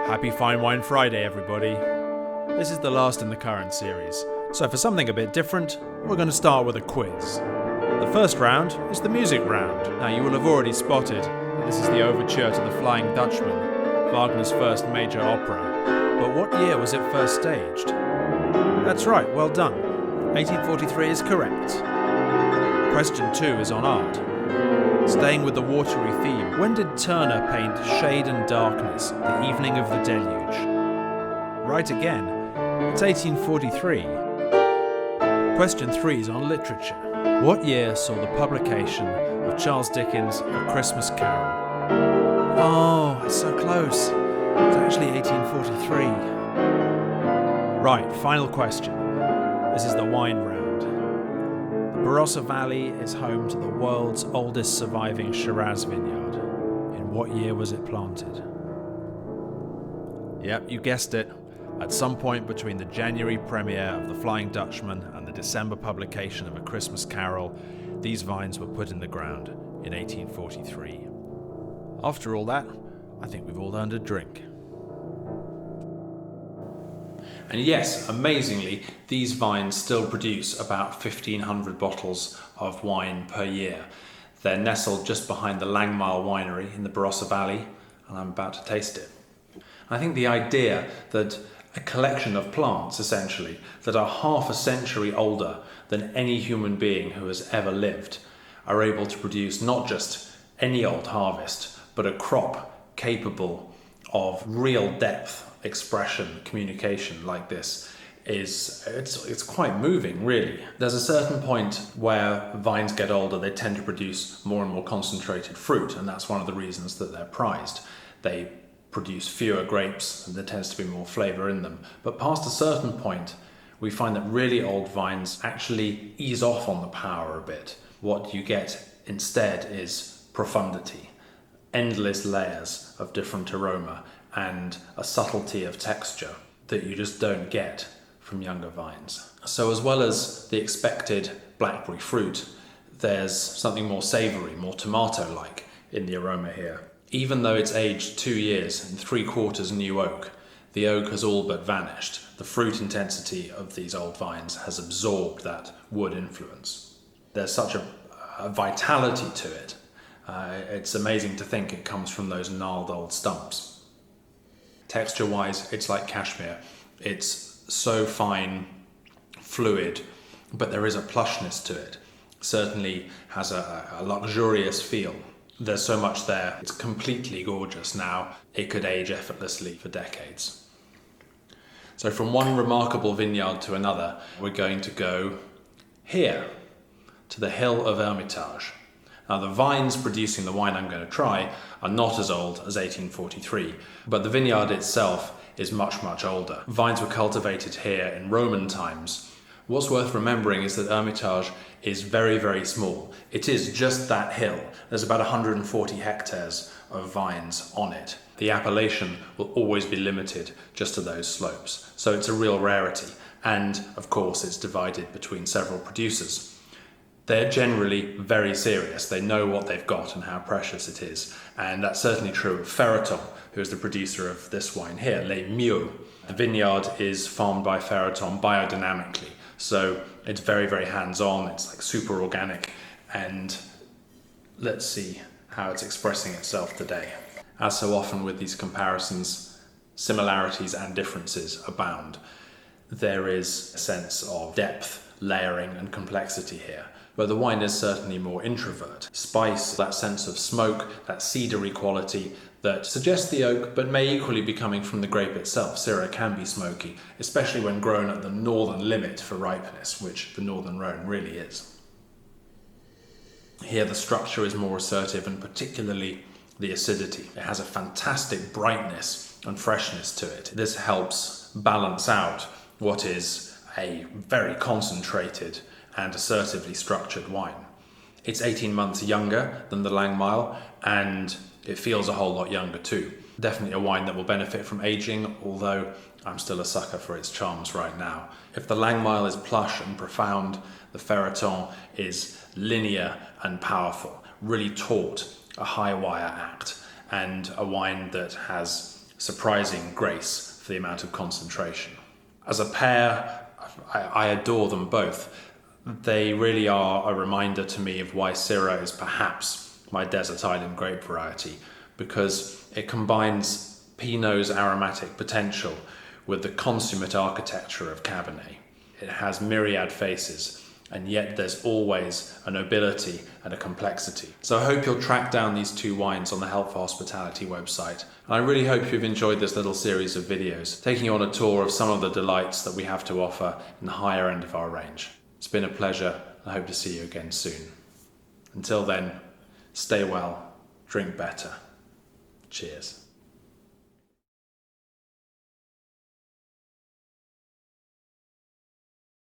Happy Fine Wine Friday, everybody. This is the last in the current series, so for something a bit different, we're going to start with a quiz. The first round is the music round. Now, you will have already spotted that this is the overture to The Flying Dutchman, Wagner's first major opera. But what year was it first staged? That's right, well done. 1843 is correct. Question 2 is on art. Staying with the watery theme, when did Turner paint Shade and Darkness, the Evening of the Deluge? Right again, it's 1843. Question 3 is on literature. What year saw the publication of Charles Dickens' A Christmas Carol? Oh, it's so close. It's actually 1843. Right, final question. This is the wine round. The Barossa Valley is home to the world's oldest surviving Shiraz vineyard. In what year was it planted? Yep, you guessed it. At some point between the January premiere of The Flying Dutchman and the December publication of A Christmas Carol, these vines were put in the ground in 1843. After all that, I think we've all earned a drink. And yes, amazingly, these vines still produce about 1,500 bottles of wine per year. They're nestled just behind the Langmeil winery in the Barossa Valley, and I'm about to taste it. I think the idea that a collection of plants, essentially, that are half a century older than any human being who has ever lived, are able to produce not just any old harvest, but a crop capable of real depth, expression, communication like this it's quite moving, really. There's a certain point where vines get older, they tend to produce more and more concentrated fruit, and that's one of the reasons that they're prized. They produce fewer grapes and there tends to be more flavour in them. But past a certain point, we find that really old vines actually ease off on the power a bit. What you get instead is profundity, endless layers of different aroma, and a subtlety of texture that you just don't get from younger vines. So as well as the expected blackberry fruit, there's something more savoury, more tomato-like in the aroma here. Even though it's aged 2 years in 3/4 new oak, the oak has all but vanished. The fruit intensity of these old vines has absorbed that wood influence. There's such a vitality to it. It's amazing to think it comes from those gnarled old stumps. Texture-wise, it's like cashmere. It's so fine, fluid, but there is a plushness to it. Certainly has a luxurious feel. There's so much there. It's completely gorgeous now. It could age effortlessly for decades. So from one remarkable vineyard to another, we're going to go here, to the hill of Hermitage. Now, the vines producing the wine I'm going to try are not as old as 1843, but the vineyard itself is much, much older. Vines were cultivated here in Roman times. What's worth remembering is that Hermitage is very, very small. It is just that hill. There's about 140 hectares of vines on it. The appellation will always be limited just to those slopes. So it's a real rarity. And of course, it's divided between several producers. They're generally very serious. They know what they've got and how precious it is. And that's certainly true of Ferraton, who is the producer of this wine here, Les Miaux. The vineyard is farmed by Ferraton biodynamically. So it's very, very hands-on. It's like super organic. And let's see how it's expressing itself today. As so often with these comparisons, similarities and differences abound. There is a sense of depth, layering and complexity here. But the wine is certainly more introvert. Spice, that sense of smoke, that cedary quality that suggests the oak, but may equally be coming from the grape itself. Syrah can be smoky, especially when grown at the northern limit for ripeness, which the Northern Rhone really is. Here the structure is more assertive, and particularly the acidity. It has a fantastic brightness and freshness to it. This helps balance out what is a very concentrated and assertively structured wine. It's 18 months younger than the Langmeil, and it feels a whole lot younger too. Definitely a wine that will benefit from aging, although I'm still a sucker for its charms right now. If the Langmeil is plush and profound, the Ferraton is linear and powerful, really taut, a high wire act, and a wine that has surprising grace for the amount of concentration. As a pair, I adore them both. They really are a reminder to me of why Shiraz is perhaps my desert island grape variety, because it combines Pinot's aromatic potential with the consummate architecture of Cabernet. It has myriad faces, and yet there's always a nobility and a complexity. So I hope you'll track down these two wines on the Help for Hospitality website. And I really hope you've enjoyed this little series of videos, taking you on a tour of some of the delights that we have to offer in the higher end of our range. It's been a pleasure. I hope to see you again soon. Until then, stay well, drink better. Cheers.